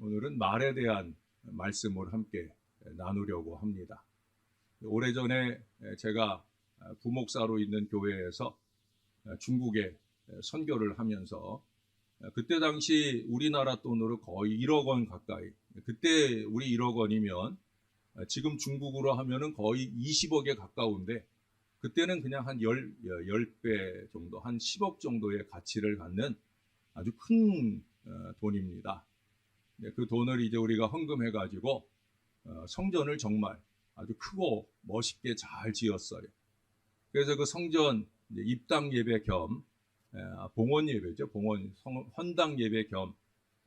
오늘은 말에 대한 말씀을 함께 나누려고 합니다. 오래전에 제가 부목사로 있는 교회에서 중국에 선교를 하면서 그때 당시 우리나라 돈으로 거의 1억 원 가까이, 그때 우리 1억 원이면 지금 중국으로 하면은 거의 20억에 가까운데, 그때는 그냥 한 10배 정도, 한 10억 정도의 가치를 갖는 아주 큰 돈입니다. 그 돈을 이제 우리가 헌금해가지고 성전을 정말 아주 크고 멋있게 잘 지었어요. 그래서 그 성전 입당 예배 겸 봉헌 예배죠. 봉헌 헌당 예배 겸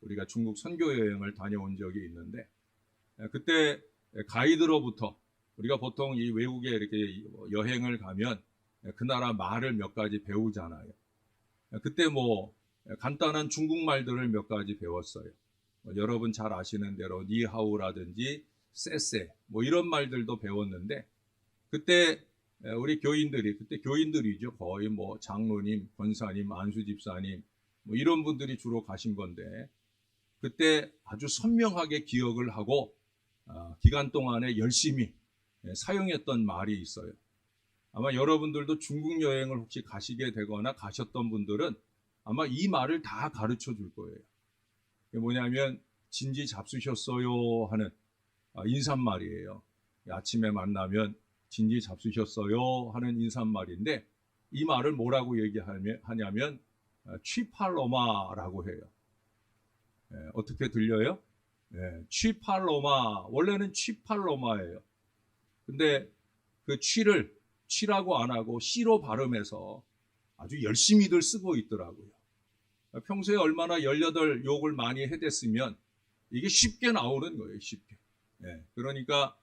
우리가 중국 선교 여행을 다녀온 적이 있는데, 그때 가이드로부터 우리가 보통 이 외국에 이렇게 여행을 가면 그 나라 말을 몇 가지 배우잖아요. 그때 뭐 간단한 중국말들을 몇 가지 배웠어요. 여러분 잘 아시는 대로 니하오라든지 쎄쎄 뭐 이런 말들도 배웠는데, 그때 우리 교인들이, 그때 교인들이죠. 거의 뭐 장로님, 권사님, 안수집사님 뭐 이런 분들이 주로 가신 건데, 그때 아주 선명하게 기억을 하고 기간 동안에 열심히 사용했던 말이 있어요. 아마 여러분들도 중국 여행을 혹시 가시게 되거나 가셨던 분들은 아마 이 말을 다 가르쳐 줄 거예요. 이게 뭐냐면 진지 잡수셨어요 하는 인사말이에요. 아침에 만나면 진지 잡수셨어요 하는 인사말인데, 이 말을 뭐라고 얘기하냐면 취팔로마라고 해요. 어떻게 들려요? 취팔로마, 원래는 취팔로마예요. 근데 그 취라고 안 하고 씨로 발음해서 아주 열심히들 쓰고 있더라고요. 평소에 얼마나 18 욕을 많이 해댔으면 이게 쉽게 나오는 거예요, 쉽게. 그러니까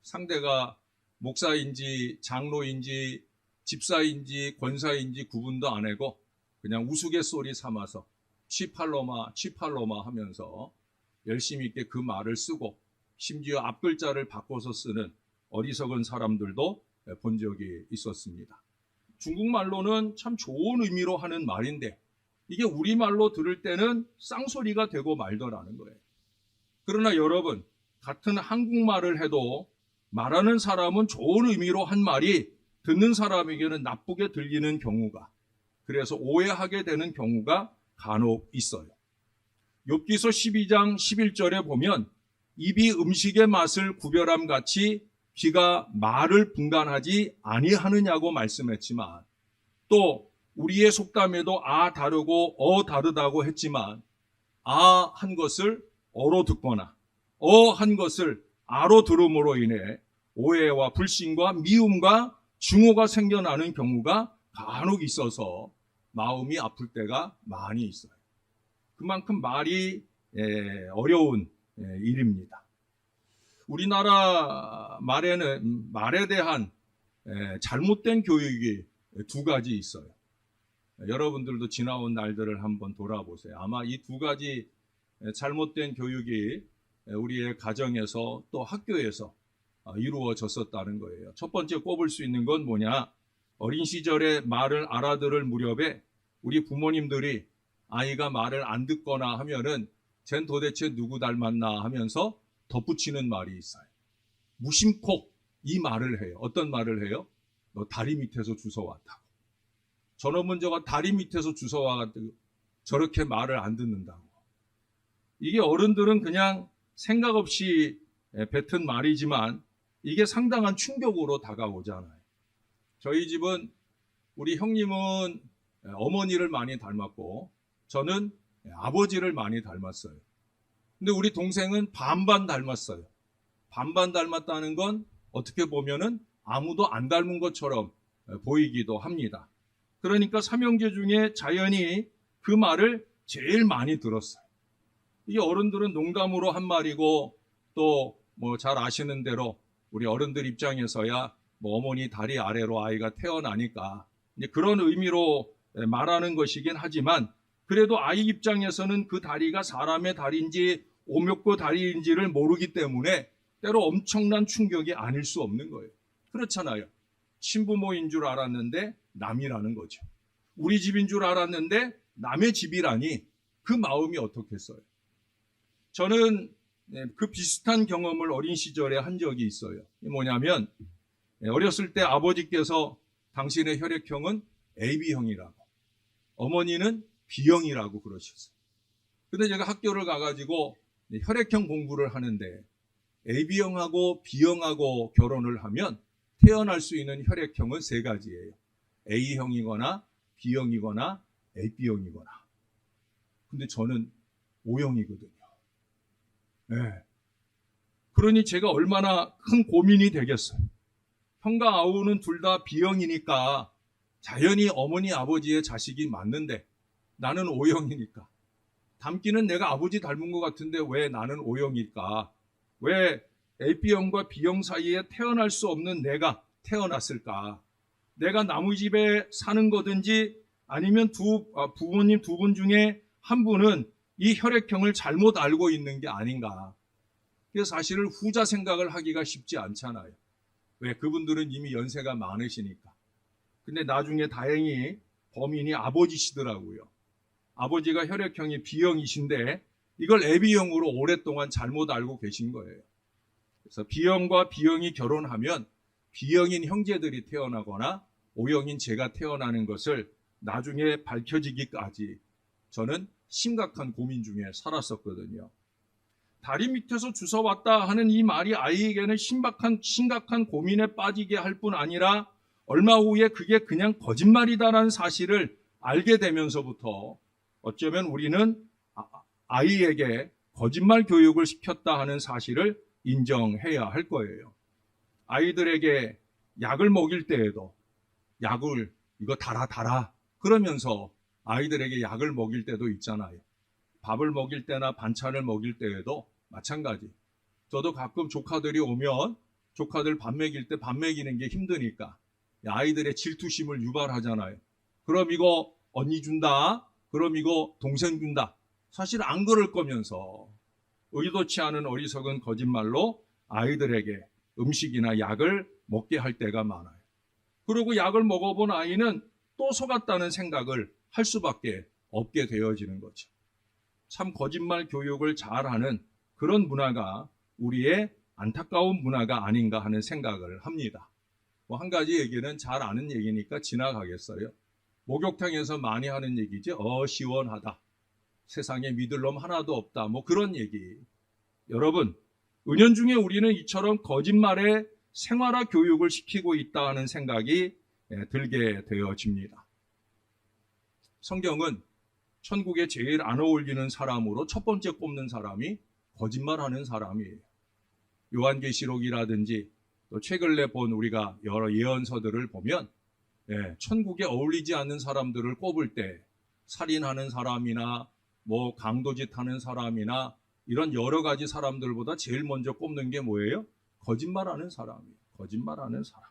상대가 목사인지 장로인지 집사인지 권사인지 구분도 안 하고 그냥 우스갯소리 삼아서 취팔로마 취팔로마 하면서 열심히 있게 그 말을 쓰고, 심지어 앞글자를 바꿔서 쓰는 어리석은 사람들도 본 적이 있었습니다. 중국말로는 참 좋은 의미로 하는 말인데, 이게 우리말로 들을 때는 쌍소리가 되고 말더라는 거예요. 그러나 여러분, 같은 한국말을 해도 말하는 사람은 좋은 의미로 한 말이 듣는 사람에게는 나쁘게 들리는 경우가, 그래서 오해하게 되는 경우가 간혹 있어요. 욥기서 12장 11절에 보면 입이 음식의 맛을 구별함 같이 귀가 말을 분간하지 아니하느냐고 말씀했지만, 또 우리의 속담에도 아 다르고 어 다르다고 했지만, 아 한 것을 어로 듣거나 어 한 것을 아로 들음으로 인해 오해와 불신과 미움과 증오가 생겨나는 경우가 간혹 있어서 마음이 아플 때가 많이 있어요. 그만큼 말이 어려운 일입니다. 우리나라 말에는 말에 대한 잘못된 교육이 두 가지 있어요. 여러분들도 지나온 날들을 한번 돌아보세요. 아마 이 두 가지 잘못된 교육이 우리의 가정에서 또 학교에서 이루어졌었다는 거예요. 첫 번째 꼽을 수 있는 건 뭐냐? 어린 시절에 말을 알아들을 무렵에 우리 부모님들이 아이가 말을 안 듣거나 하면은 쟨 도대체 누구 닮았나 하면서 덧붙이는 말이 있어요. 무심코 이 말을 해요. 어떤 말을 해요? 너 다리 밑에서 주워왔다고. 저놈은 저가 다리 밑에서 주워와가지고 저렇게 말을 안 듣는다고. 이게 어른들은 그냥 생각 없이 뱉은 말이지만 이게 상당한 충격으로 다가오잖아요. 저희 집은 우리 형님은 어머니를 많이 닮았고 저는 아버지를 많이 닮았어요. 근데 우리 동생은 반반 닮았어요. 반반 닮았다는 건 어떻게 보면은 아무도 안 닮은 것처럼 보이기도 합니다. 그러니까 삼형제 중에 자연히 그 말을 제일 많이 들었어요. 이게 어른들은 농담으로 한 말이고, 또 뭐 잘 아시는 대로 우리 어른들 입장에서야 뭐 어머니 다리 아래로 아이가 태어나니까 이제 그런 의미로 말하는 것이긴 하지만, 그래도 아이 입장에서는 그 다리가 사람의 다리인지 오묘코 다리인지를 모르기 때문에 때로 엄청난 충격이 아닐 수 없는 거예요. 그렇잖아요. 친부모인 줄 알았는데 남이라는 거죠. 우리 집인 줄 알았는데 남의 집이라니 그 마음이 어떻겠어요. 저는 그 비슷한 경험을 어린 시절에 한 적이 있어요. 뭐냐면 어렸을 때 아버지께서 당신의 혈액형은 AB형이라고, 어머니는 B형이라고 그러셨어요. 근데 제가 학교를 가가지고 혈액형 공부를 하는데 AB형하고 B형하고 결혼을 하면 태어날 수 있는 혈액형은 세 가지예요. A형이거나 B형이거나 AB형이거나. 근데 저는 O형이거든요. 네. 그러니 제가 얼마나 큰 고민이 되겠어요. 형과 아우는 둘 다 B형이니까 자연히 어머니 아버지의 자식이 맞는데 나는 O형이니까 닮기는 내가 아버지 닮은 것 같은데 왜 나는 O형일까? 왜 AB형과 B형 사이에 태어날 수 없는 내가 태어났을까? 내가 나무집에 사는 거든지 아니면 부모님 두 분 중에 한 분은 이 혈액형을 잘못 알고 있는 게 아닌가? 그래서 사실은 후자 생각을 하기가 쉽지 않잖아요. 왜? 그분들은 이미 연세가 많으시니까. 근데 나중에 다행히 범인이 아버지시더라고요. 아버지가 혈액형이 B형이신데 이걸 AB형으로 오랫동안 잘못 알고 계신 거예요. 그래서 B형과 B형이 결혼하면 B형인 형제들이 태어나거나 O형인 제가 태어나는 것을 나중에 밝혀지기까지 저는 심각한 고민 중에 살았었거든요. 다리 밑에서 주워왔다 하는 이 말이 아이에게는 심각한 고민에 빠지게 할 뿐 아니라 얼마 후에 그게 그냥 거짓말이다라는 사실을 알게 되면서부터 어쩌면 우리는 아이에게 거짓말 교육을 시켰다 하는 사실을 인정해야 할 거예요. 아이들에게 약을 먹일 때에도 약을 이거 달아 그러면서 아이들에게 약을 먹일 때도 있잖아요. 밥을 먹일 때나 반찬을 먹일 때에도 마찬가지. 저도 가끔 조카들이 오면 조카들 밥 먹일 때 밥 먹이는 게 힘드니까 아이들의 질투심을 유발하잖아요. 그럼 이거 언니 준다. 그럼 이거 동생 준다. 사실 안 그럴 거면서 의도치 않은 어리석은 거짓말로 아이들에게 음식이나 약을 먹게 할 때가 많아요. 그리고 약을 먹어본 아이는 또 속았다는 생각을 할 수밖에 없게 되어지는 거죠. 참 거짓말 교육을 잘하는 그런 문화가 우리의 안타까운 문화가 아닌가 하는 생각을 합니다. 한 가지 얘기는 잘 아는 얘기니까 지나가겠어요. 목욕탕에서 많이 하는 얘기죠. 시원하다. 세상에 믿을 놈 하나도 없다. 그런 얘기. 여러분, 은연중에 우리는 이처럼 거짓말에 생활화 교육을 시키고 있다 하는 생각이 들게 되어집니다. 성경은 천국에 제일 안 어울리는 사람으로 첫 번째 꼽는 사람이 거짓말하는 사람이에요. 요한계시록이라든지 또 최근에 본 우리가 여러 예언서들을 보면 천국에 어울리지 않는 사람들을 꼽을 때 살인하는 사람이나 강도짓 하는 사람이나 이런 여러 가지 사람들보다 제일 먼저 꼽는 게 뭐예요? 거짓말하는 사람이에요. 거짓말하는 사람.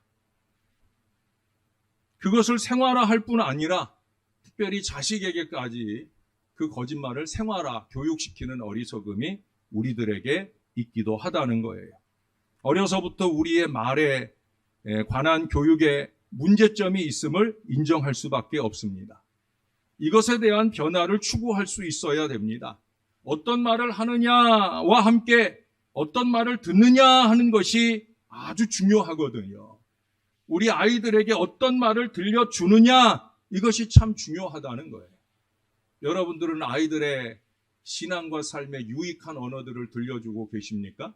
그것을 생활화할 뿐 아니라 특별히 자식에게까지 그 거짓말을 생활화, 교육시키는 어리석음이 우리들에게 있기도 하다는 거예요. 어려서부터 우리의 말에 관한 교육에 문제점이 있음을 인정할 수밖에 없습니다. 이것에 대한 변화를 추구할 수 있어야 됩니다. 어떤 말을 하느냐와 함께 어떤 말을 듣느냐 하는 것이 아주 중요하거든요. 우리 아이들에게 어떤 말을 들려주느냐 이것이 참 중요하다는 거예요. 여러분들은 아이들의 신앙과 삶에 유익한 언어들을 들려주고 계십니까?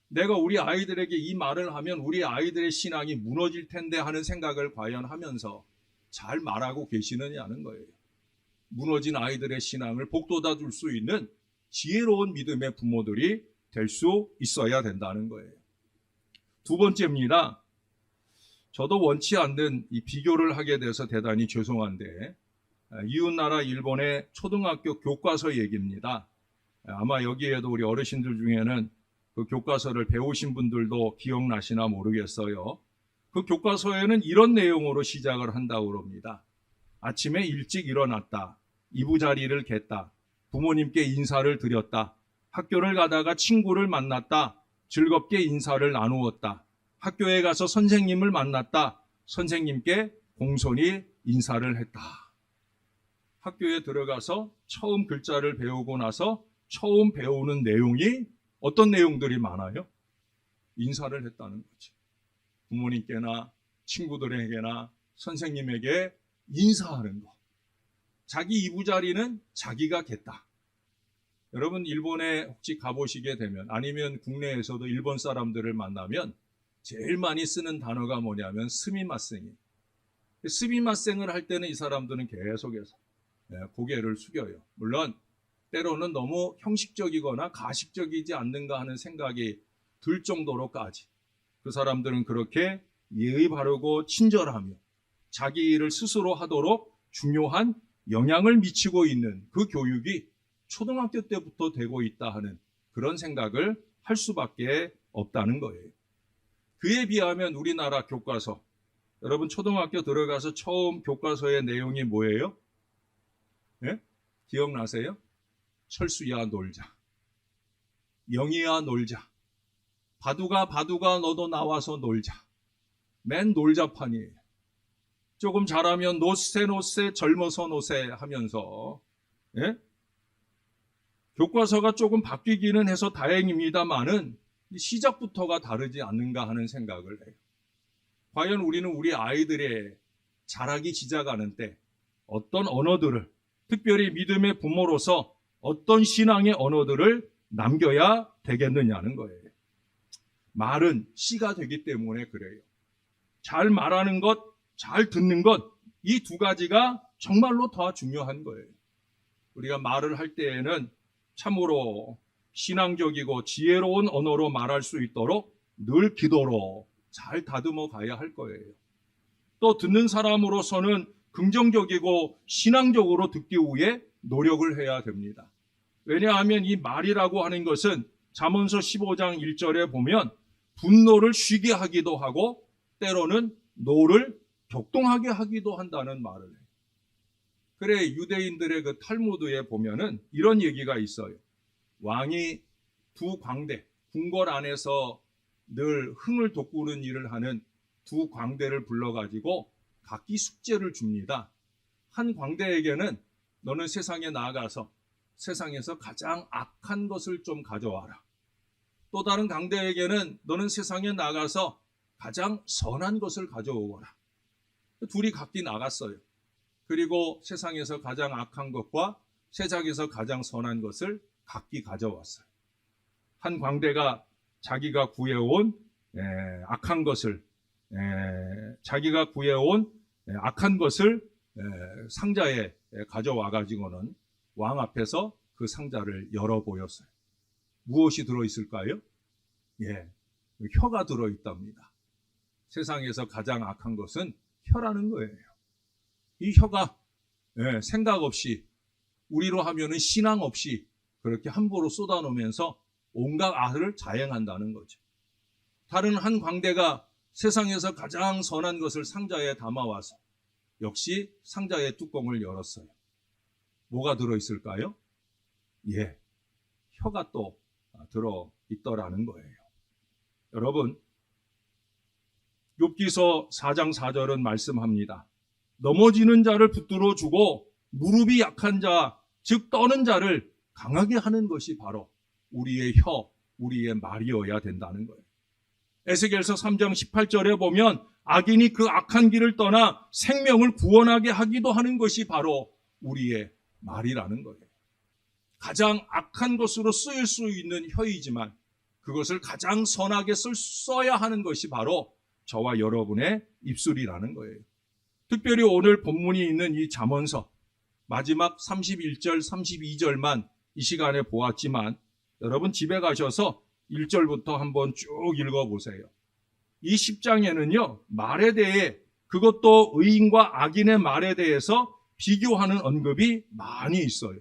내가 우리 아이들에게 이 말을 하면 우리 아이들의 신앙이 무너질 텐데 하는 생각을 과연 하면서 잘 말하고 계시느냐는 거예요. 무너진 아이들의 신앙을 복돋아 줄 수 있는 지혜로운 믿음의 부모들이 될 수 있어야 된다는 거예요. 두 번째입니다. 저도 원치 않는 이 비교를 하게 돼서 대단히 죄송한데 이웃나라 일본의 초등학교 교과서 얘기입니다. 아마 여기에도 우리 어르신들 중에는 그 교과서를 배우신 분들도 기억나시나 모르겠어요. 그 교과서에는 이런 내용으로 시작을 한다고 합니다. 아침에 일찍 일어났다. 이부자리를 갰다. 부모님께 인사를 드렸다. 학교를 가다가 친구를 만났다. 즐겁게 인사를 나누었다. 학교에 가서 선생님을 만났다. 선생님께 공손히 인사를 했다. 학교에 들어가서 처음 글자를 배우고 나서 처음 배우는 내용이 어떤 내용들이 많아요? 인사를 했다는 거죠. 부모님께나 친구들에게나 선생님에게 인사하는 거. 자기 이부자리는 자기가 겠다. 여러분 일본에 혹시 가보시게 되면 아니면 국내에서도 일본 사람들을 만나면 제일 많이 쓰는 단어가 뭐냐면 스미마셍이에요. 스미마셍을 할 때는 이 사람들은 계속해서 고개를 숙여요. 물론 때로는 너무 형식적이거나 가식적이지 않는가 하는 생각이 들 정도로까지 그 사람들은 그렇게 예의 바르고 친절하며 자기 일을 스스로 하도록 중요한 영향을 미치고 있는 그 교육이 초등학교 때부터 되고 있다 하는 그런 생각을 할 수밖에 없다는 거예요. 그에 비하면 우리나라 교과서, 여러분 초등학교 들어가서 처음 교과서의 내용이 뭐예요? 예? 기억나세요? 철수야 놀자, 영희야 놀자, 바두가 너도 나와서 놀자. 맨 놀자판이에요. 조금 잘하면 노세 젊어서 노세 하면서 교과서가 조금 바뀌기는 해서 다행입니다만은 시작부터가 다르지 않는가 하는 생각을 해요. 과연 우리는 우리 아이들의 자라기 시작하는 때 어떤 언어들을, 특별히 믿음의 부모로서 어떤 신앙의 언어들을 남겨야 되겠느냐는 거예요. 말은 씨가 되기 때문에 그래요. 잘 말하는 것, 잘 듣는 것, 이 두 가지가 정말로 더 중요한 거예요. 우리가 말을 할 때에는 참으로 신앙적이고 지혜로운 언어로 말할 수 있도록 늘 기도로 잘 다듬어 가야 할 거예요. 또 듣는 사람으로서는 긍정적이고 신앙적으로 듣기 위해 노력을 해야 됩니다. 왜냐하면 이 말이라고 하는 것은 잠언서 15장 1절에 보면 분노를 쉬게 하기도 하고 때로는 노를 격동하게 하기도 한다는 말을 해요. 그래 유대인들의 그 탈무드에 보면은 이런 얘기가 있어요. 왕이 두 광대, 궁궐 안에서 늘 흥을 돋구는 일을 하는 두 광대를 불러가지고 각기 숙제를 줍니다. 한 광대에게는 너는 세상에 나아가서 세상에서 가장 악한 것을 좀 가져와라. 또 다른 광대에게는 너는 세상에 나가서 가장 선한 것을 가져오거라. 둘이 각기 나갔어요. 그리고 세상에서 가장 악한 것과 세상에서 가장 선한 것을 각기 가져왔어요. 한 광대가 자기가 구해온 악한 것을 상자에 가져와 가지고는 왕 앞에서 그 상자를 열어 보였어요. 무엇이 들어있을까요? 혀가 들어있답니다. 세상에서 가장 악한 것은 혀라는 거예요. 이 혀가 생각 없이 우리로 하면은 신앙 없이 그렇게 함부로 쏟아놓으면서 온갖 악을 자행한다는 거죠. 다른 한 광대가 세상에서 가장 선한 것을 상자에 담아와서 역시 상자의 뚜껑을 열었어요. 뭐가 들어있을까요? 혀가 또 들어있더라는 거예요. 여러분, 욥기서 4장 4절은 말씀합니다. 넘어지는 자를 붙들어 주고 무릎이 약한 자, 즉 떠는 자를 강하게 하는 것이 바로 우리의 혀, 우리의 말이어야 된다는 거예요. 에스겔서 3장 18절에 보면 악인이 그 악한 길을 떠나 생명을 구원하게 하기도 하는 것이 바로 우리의 말이라는 거예요. 가장 악한 것으로 쓰일 수 있는 혀이지만 그것을 가장 선하게 써야 하는 것이 바로 저와 여러분의 입술이라는 거예요. 특별히 오늘 본문이 있는 이 잠언서 마지막 31절, 32절만 이 시간에 보았지만 여러분 집에 가셔서 1절부터 한번 쭉 읽어보세요. 이 10장에는요, 말에 대해 그것도 의인과 악인의 말에 대해서 비교하는 언급이 많이 있어요.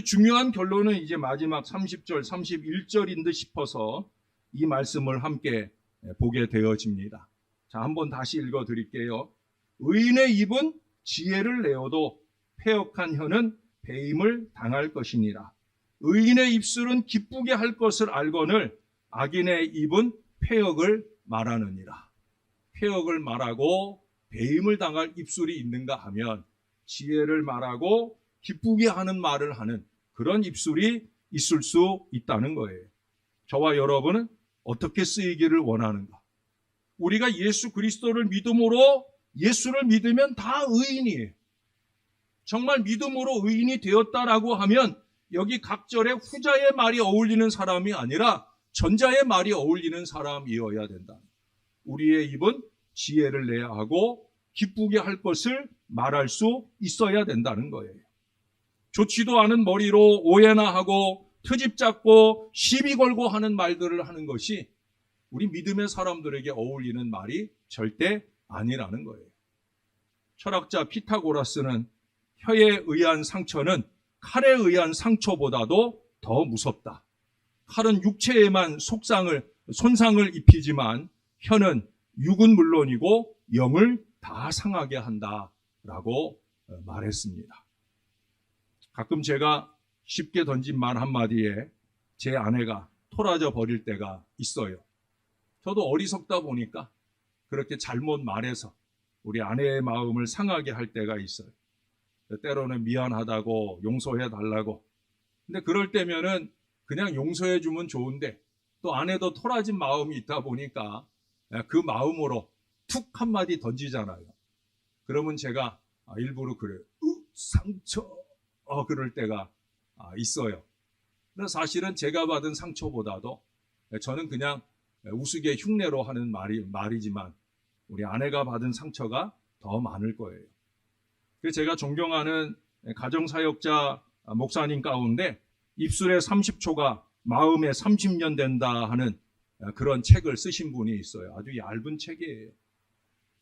중요한 결론은 이제 마지막 30절, 31절인 듯 싶어서 이 말씀을 함께 보게 되어집니다. 자, 한번 다시 읽어드릴게요. 의인의 입은 지혜를 내어도 패역한 혀는 배임을 당할 것이니라. 의인의 입술은 기쁘게 할 것을 알거늘 악인의 입은 패역을 말하느니라. 패역을 말하고 배임을 당할 입술이 있는가 하면 지혜를 말하고 기쁘게 하는 말을 하는 그런 입술이 있을 수 있다는 거예요. 저와 여러분은 어떻게 쓰이기를 원하는가? 우리가 예수 그리스도를 믿음으로 예수를 믿으면 다 의인이에요. 정말 믿음으로 의인이 되었다라고 하면 여기 각절에 후자의 말이 어울리는 사람이 아니라 전자의 말이 어울리는 사람이어야 된다. 우리의 입은 지혜를 내야 하고 기쁘게 할 것을 말할 수 있어야 된다는 거예요. 좋지도 않은 머리로 오해나 하고 트집 잡고 시비 걸고 하는 말들을 하는 것이 우리 믿음의 사람들에게 어울리는 말이 절대 아니라는 거예요. 철학자 피타고라스는 혀에 의한 상처는 칼에 의한 상처보다도 더 무섭다. 칼은 육체에만 손상을 입히지만 혀는 육은 물론이고 영을 다 상하게 한다라고 말했습니다. 가끔 제가 쉽게 던진 말 한마디에 제 아내가 토라져 버릴 때가 있어요. 저도 어리석다 보니까 그렇게 잘못 말해서 우리 아내의 마음을 상하게 할 때가 있어요. 때로는 미안하다고 용서해 달라고. 근데 그럴 때면은 그냥 용서해 주면 좋은데 또 아내도 토라진 마음이 있다 보니까 그 마음으로 툭 한마디 던지잖아요. 그러면 제가 일부러 그래요. 상처. 그럴 때가 있어요. 근데 사실은 제가 받은 상처보다도 저는 그냥 우스개 흉내로 하는 말이지만 우리 아내가 받은 상처가 더 많을 거예요. 그래서 제가 존경하는 가정사역자 목사님 가운데 입술에 30초가 마음에 30년 된다 하는 그런 책을 쓰신 분이 있어요. 아주 얇은 책이에요.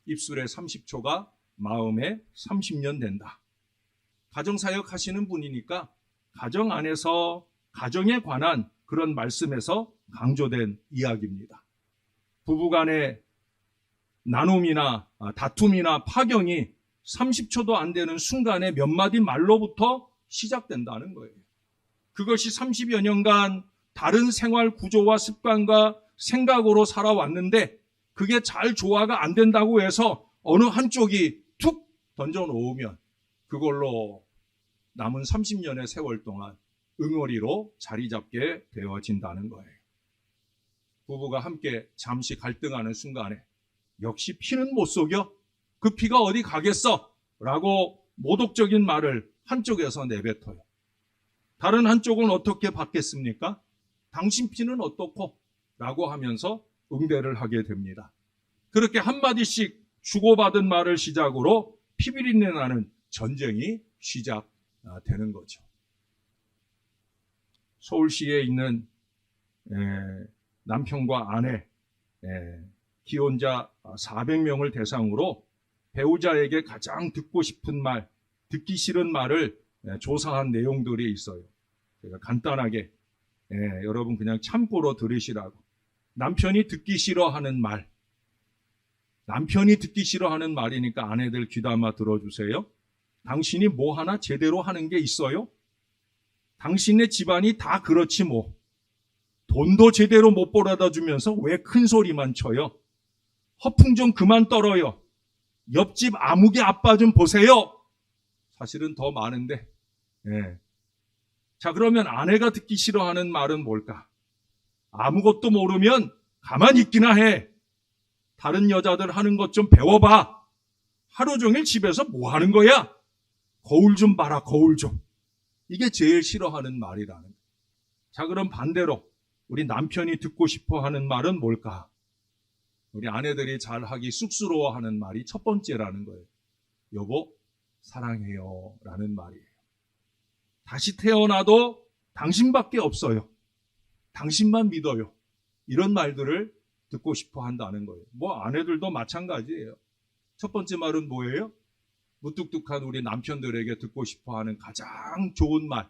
입술에 30초가 마음에 30년 된다. 가정사역 하시는 분이니까 가정 안에서 가정에 관한 그런 말씀에서 강조된 이야기입니다. 부부간의 나눔이나 다툼이나 파경이 30초도 안 되는 순간에 몇 마디 말로부터 시작된다는 거예요. 그것이 30여 년간 다른 생활 구조와 습관과 생각으로 살아왔는데 그게 잘 조화가 안 된다고 해서 어느 한쪽이 툭 던져놓으면 그걸로 남은 30년의 세월 동안 응어리로 자리 잡게 되어진다는 거예요. 부부가 함께 잠시 갈등하는 순간에 역시 피는 못 속여? 그 피가 어디 가겠어? 라고 모독적인 말을 한쪽에서 내뱉어요. 다른 한쪽은 어떻게 받겠습니까? 당신 피는 어떻고? 라고 하면서 응대를 하게 됩니다. 그렇게 한마디씩 주고받은 말을 시작으로 피비린내 나는 전쟁이 시작되는 거죠. 서울시에 있는 남편과 아내, 기혼자 400명을 대상으로 배우자에게 가장 듣고 싶은 말, 듣기 싫은 말을 조사한 내용들이 있어요. 제가 간단하게 여러분 그냥 참고로 들으시라고. 남편이 듣기 싫어하는 말. 남편이 듣기 싫어하는 말이니까 아내들 귀담아 들어주세요. 당신이 뭐 하나 제대로 하는 게 있어요? 당신네 집안이 다 그렇지 뭐. 돈도 제대로 못 벌어다 주면서 왜 큰 소리만 쳐요? 허풍 좀 그만 떨어요. 옆집 아무개 아빠 좀 보세요. 사실은 더 많은데. 자, 그러면 아내가 듣기 싫어하는 말은 뭘까? 아무것도 모르면 가만히 있기나 해. 다른 여자들 하는 것 좀 배워봐. 하루 종일 집에서 뭐 하는 거야? 거울 좀 봐라, 거울 좀. 이게 제일 싫어하는 말이라는 거예요. 자, 그럼 반대로 우리 남편이 듣고 싶어 하는 말은 뭘까? 우리 아내들이 잘하기 쑥스러워하는 말이 첫 번째라는 거예요. 여보, 사랑해요 라는 말이에요. 다시 태어나도 당신밖에 없어요. 당신만 믿어요. 이런 말들을 듣고 싶어 한다는 거예요. 뭐 아내들도 마찬가지예요. 첫 번째 말은 뭐예요? 무뚝뚝한 우리 남편들에게 듣고 싶어 하는 가장 좋은 말.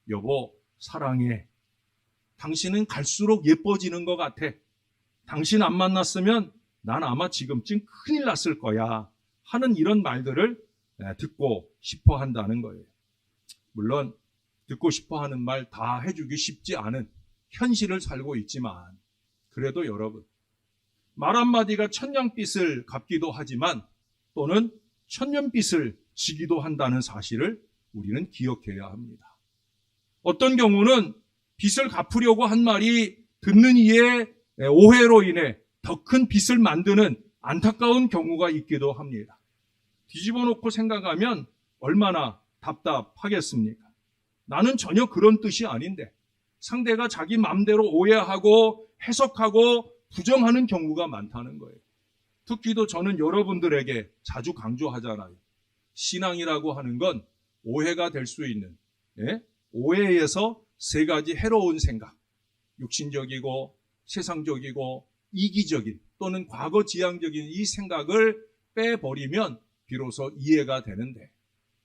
여보, 사랑해. 당신은 갈수록 예뻐지는 것 같아. 당신 안 만났으면 난 아마 지금쯤 큰일 났을 거야. 하는 이런 말들을 듣고 싶어 한다는 거예요. 물론 듣고 싶어 하는 말 다 해주기 쉽지 않은 현실을 살고 있지만 그래도 여러분, 말 한마디가 천냥빚을 갚기도 하지만 또는 천년빚을 지기도 한다는 사실을 우리는 기억해야 합니다. 어떤 경우는 빚을 갚으려고 한 말이 듣는 이의 오해로 인해 더 큰 빚을 만드는 안타까운 경우가 있기도 합니다. 뒤집어 놓고 생각하면 얼마나 답답하겠습니까? 나는 전혀 그런 뜻이 아닌데 상대가 자기 마음대로 오해하고 해석하고 부정하는 경우가 많다는 거예요. 특히도 저는 여러분들에게 자주 강조하잖아요. 신앙이라고 하는 건 오해가 될 수 있는, 오해에서 세 가지 해로운 생각, 육신적이고 세상적이고 이기적인 또는 과거지향적인 이 생각을 빼버리면 비로소 이해가 되는데,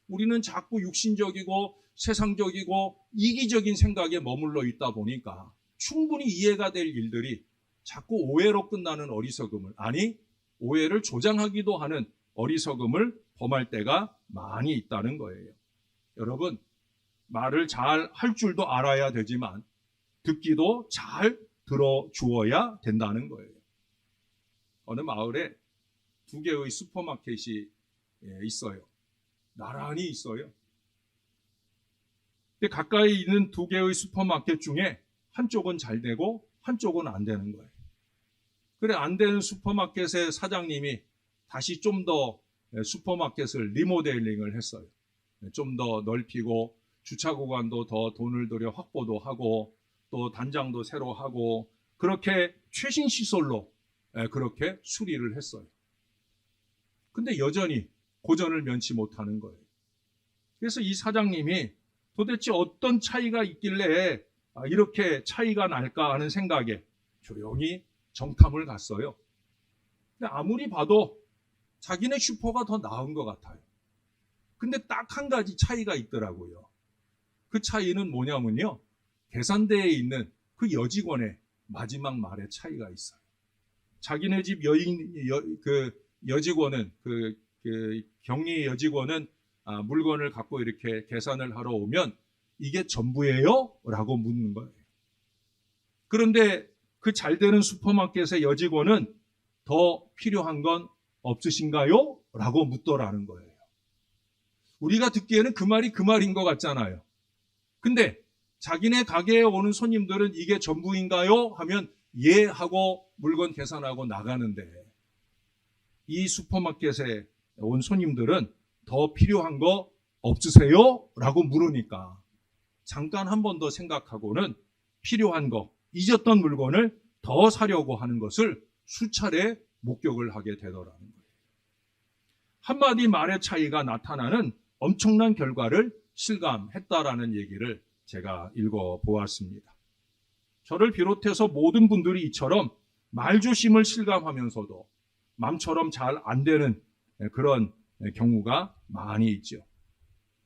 우리는 자꾸 육신적이고 세상적이고 이기적인 생각에 머물러 있다 보니까 충분히 이해가 될 일들이 자꾸 오해로 끝나는 어리석음을, 아니 오해를 조장하기도 하는 어리석음을 범할 때가 많이 있다는 거예요. 여러분, 말을 잘 할 줄도 알아야 되지만 듣기도 잘 들어주어야 된다는 거예요. 어느 마을에 두 개의 슈퍼마켓이 있어요. 나란히 있어요. 근데 가까이 있는 두 개의 슈퍼마켓 중에 한쪽은 잘 되고 한쪽은 안 되는 거예요. 그래, 안 되는 슈퍼마켓의 사장님이 다시 좀 더 슈퍼마켓을 리모델링을 했어요. 좀 더 넓히고 주차 구간도 더 돈을 들여 확보도 하고 또 단장도 새로 하고 그렇게 최신 시설로 그렇게 수리를 했어요. 근데 여전히 고전을 면치 못하는 거예요. 그래서 이 사장님이 도대체 어떤 차이가 있길래 이렇게 차이가 날까 하는 생각에 조용히 정탐을 갔어요. 근데 아무리 봐도 자기네 슈퍼가 더 나은 것 같아요. 근데 딱 한 가지 차이가 있더라고요. 그 차이는 뭐냐면요, 계산대에 있는 그 여직원의 마지막 말에 차이가 있어요. 자기네 집 여직원은 그 격리 여직원은 물건을 갖고 이렇게 계산을 하러 오면 이게 전부예요? 라고 묻는 거예요. 그런데 그 잘 되는 슈퍼마켓의 여직원은 더 필요한 건 없으신가요? 라고 묻더라는 거예요. 우리가 듣기에는 그 말이 그 말인 것 같잖아요. 근데 자기네 가게에 오는 손님들은 이게 전부인가요? 하면 예 하고 물건 계산하고 나가는데, 이 슈퍼마켓에 온 손님들은 더 필요한 거 없으세요? 라고 물으니까 잠깐 한 번 더 생각하고는 필요한 거, 잊었던 물건을 더 사려고 하는 것을 수차례 목격을 하게 되더라는 거예요. 한마디 말의 차이가 나타나는 엄청난 결과를 실감했다라는 얘기를 제가 읽어보았습니다. 저를 비롯해서 모든 분들이 이처럼 말조심을 실감하면서도 마음처럼 잘 안 되는 그런 경우가 많이 있죠.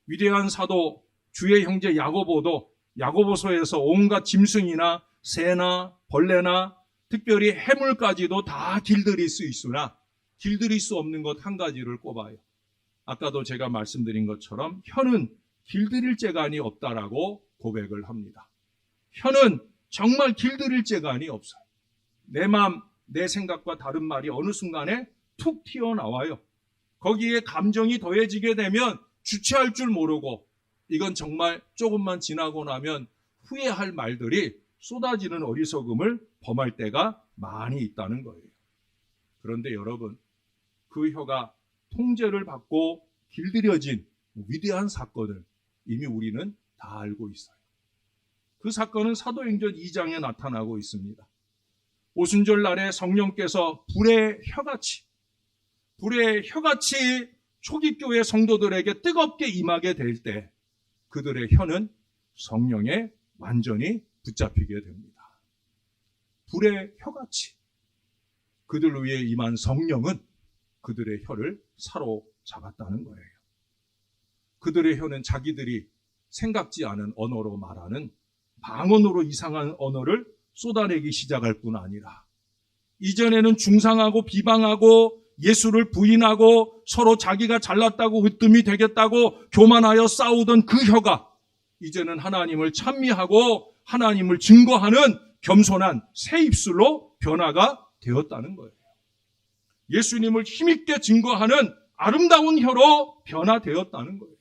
위대한 사도 주의 형제 야고보도 야고보서에서 온갖 짐승이나 새나 벌레나 특별히 해물까지도 다 길들일 수 있으나 길들일 수 없는 것 한 가지를 꼽아요. 아까도 제가 말씀드린 것처럼 혀는 길들일 재간이 없다라고 고백을 합니다. 혀는 정말 길들일 재간이 없어요. 내 마음, 내 생각과 다른 말이 어느 순간에 툭 튀어나와요. 거기에 감정이 더해지게 되면 주체할 줄 모르고 이건 정말 조금만 지나고 나면 후회할 말들이 쏟아지는 어리석음을 범할 때가 많이 있다는 거예요. 그런데 여러분, 그 혀가 통제를 받고 길들여진 위대한 사건을 이미 우리는 다 알고 있어요. 그 사건은 사도행전 2장에 나타나고 있습니다. 오순절 날에 성령께서 불의 혀같이 초기교회 성도들에게 뜨겁게 임하게 될 때 그들의 혀는 성령에 완전히 붙잡히게 됩니다. 불의 혀같이 그들 위에 임한 성령은 그들의 혀를 사로잡았다는 거예요. 그들의 혀는 자기들이 생각지 않은 언어로 말하는 방언으로 이상한 언어를 쏟아내기 시작할 뿐 아니라 이전에는 중상하고 비방하고 예수를 부인하고 서로 자기가 잘났다고 으뜸이 되겠다고 교만하여 싸우던 그 혀가 이제는 하나님을 찬미하고 하나님을 증거하는 겸손한 새 입술로 변화가 되었다는 거예요. 예수님을 힘있게 증거하는 아름다운 혀로 변화되었다는 거예요.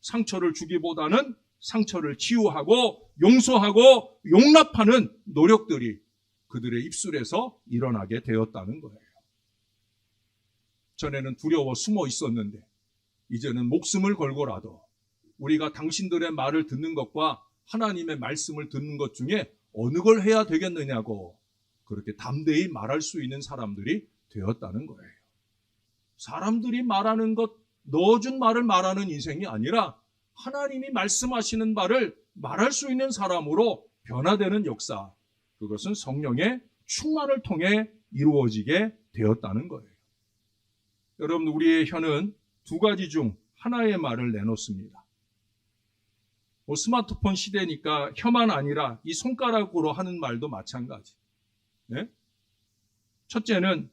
상처를 주기보다는 상처를 치유하고 용서하고 용납하는 노력들이 그들의 입술에서 일어나게 되었다는 거예요. 전에는 두려워 숨어 있었는데 이제는 목숨을 걸고라도 우리가 당신들의 말을 듣는 것과 하나님의 말씀을 듣는 것 중에 어느 걸 해야 되겠느냐고 그렇게 담대히 말할 수 있는 사람들이 되었다는 거예요. 사람들이 말하는 것, 넣어준 말을 말하는 인생이 아니라 하나님이 말씀하시는 말을 말할 수 있는 사람으로 변화되는 역사, 그것은 성령의 충만을 통해 이루어지게 되었다는 거예요. 여러분, 우리의 혀는 두 가지 중 하나의 말을 내놓습니다. 스마트폰 시대니까 혀만 아니라 이 손가락으로 하는 말도 마찬가지. 네? 첫째는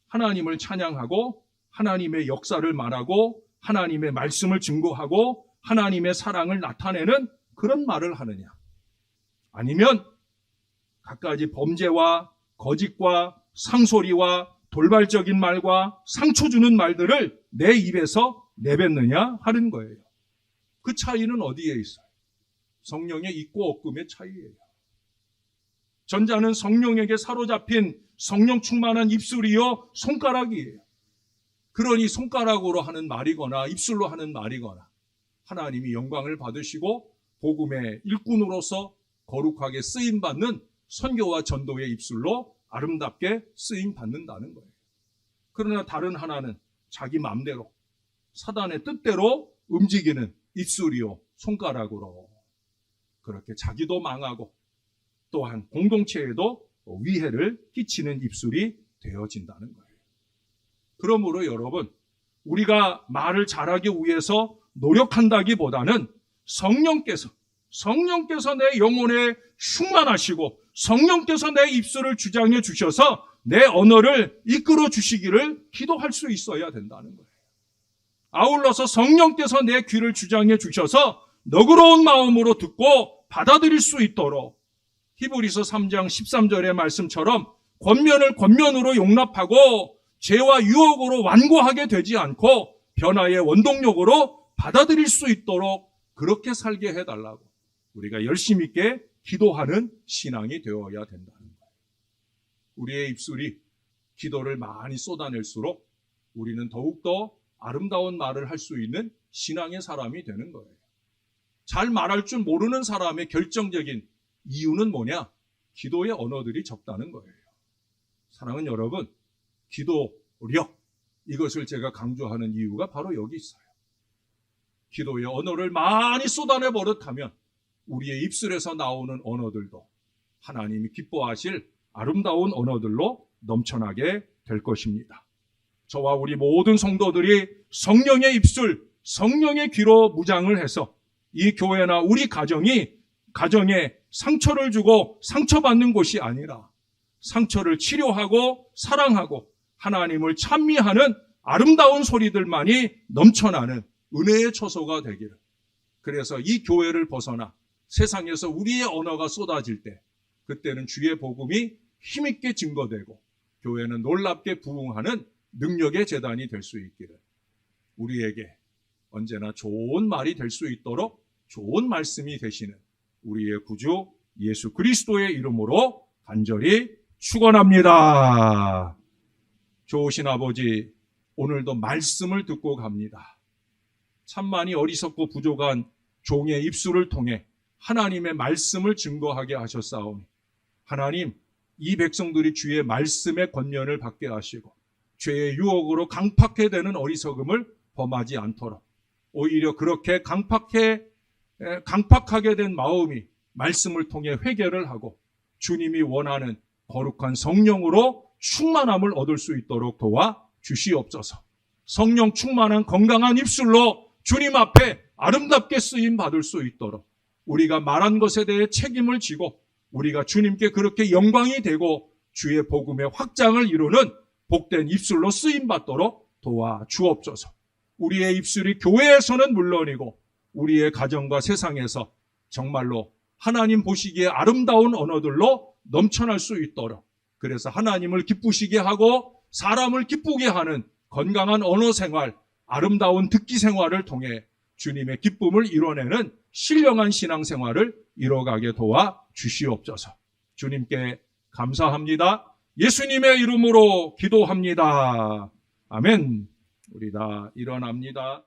하나님을 찬양하고 하나님의 역사를 말하고 하나님의 말씀을 증거하고 하나님의 사랑을 나타내는 그런 말을 하느냐, 아니면 갖가지 범죄와 거짓과 상소리와 돌발적인 말과 상처 주는 말들을 내 입에서 내뱉느냐 하는 거예요. 그 차이는 어디에 있어요? 성령의 있고 없음의 차이예요. 전자는 성령에게 사로잡힌 성령 충만한 입술이요 손가락이에요. 그러니 손가락으로 하는 말이거나 입술로 하는 말이거나 하나님이 영광을 받으시고 복음의 일꾼으로서 거룩하게 쓰임받는 선교와 전도의 입술로 아름답게 쓰임받는다는 거예요. 그러나 다른 하나는 자기 마음대로 사단의 뜻대로 움직이는 입술이요 손가락으로 그렇게 자기도 망하고 또한 공동체에도 위해를 끼치는 입술이 되어진다는 거예요. 그러므로 여러분, 우리가 말을 잘하기 위해서 노력한다기보다는 성령께서 내 영혼에 충만하시고 성령께서 내 입술을 주장해 주셔서 내 언어를 이끌어 주시기를 기도할 수 있어야 된다는 거예요. 아울러서 성령께서 내 귀를 주장해 주셔서 너그러운 마음으로 듣고 받아들일 수 있도록 히브리서 3장 13절의 말씀처럼 권면을 권면으로 용납하고 죄와 유혹으로 완고하게 되지 않고 변화의 원동력으로 받아들일 수 있도록 그렇게 살게 해달라고 우리가 열심 있게 기도하는 신앙이 되어야 된다는 거예요. 우리의 입술이 기도를 많이 쏟아낼수록 우리는 더욱더 아름다운 말을 할 수 있는 신앙의 사람이 되는 거예요. 잘 말할 줄 모르는 사람의 결정적인 이유는 뭐냐? 기도의 언어들이 적다는 거예요. 사랑하는 여러분, 기도력, 이것을 제가 강조하는 이유가 바로 여기 있어요. 기도의 언어를 많이 쏟아내 버릇하면 우리의 입술에서 나오는 언어들도 하나님이 기뻐하실 아름다운 언어들로 넘쳐나게 될 것입니다. 저와 우리 모든 성도들이 성령의 입술, 성령의 귀로 무장을 해서 이 교회나 우리 가정에 상처를 주고 상처받는 곳이 아니라 상처를 치료하고 사랑하고 하나님을 찬미하는 아름다운 소리들만이 넘쳐나는 은혜의 처소가 되기를. 그래서 이 교회를 벗어나 세상에서 우리의 언어가 쏟아질 때 그때는 주의 복음이 힘있게 증거되고 교회는 놀랍게 부흥하는 능력의 재단이 될 수 있기를 우리에게 언제나 좋은 말이 될 수 있도록 좋은 말씀이 되시는 우리의 구주 예수 그리스도의 이름으로 간절히 축원합니다. 좋으신 아버지, 오늘도 말씀을 듣고 갑니다. 참 많이 어리석고 부족한 종의 입술을 통해 하나님의 말씀을 증거하게 하셨사오니 하나님, 이 백성들이 주의 말씀의 권면을 받게 하시고 죄의 유혹으로 강팍해 되는 어리석음을 범하지 않도록 오히려 그렇게 강팍하게 된 마음이 말씀을 통해 회개를 하고 주님이 원하는 거룩한 성령으로 충만함을 얻을 수 있도록 도와 주시옵소서. 성령 충만한 건강한 입술로 주님 앞에 아름답게 쓰임 받을 수 있도록 우리가 말한 것에 대해 책임을 지고 우리가 주님께 그렇게 영광이 되고 주의 복음의 확장을 이루는 복된 입술로 쓰임 받도록 도와 주옵소서. 우리의 입술이 교회에서는 물론이고 우리의 가정과 세상에서 정말로 하나님 보시기에 아름다운 언어들로 넘쳐날 수 있도록, 그래서 하나님을 기쁘시게 하고 사람을 기쁘게 하는 건강한 언어 생활, 아름다운 듣기 생활을 통해 주님의 기쁨을 이뤄내는 신령한 신앙생활을 이뤄가게 도와 주시옵소서. 주님께 감사합니다. 예수님의 이름으로 기도합니다. 아멘. 우리 다 일어납니다.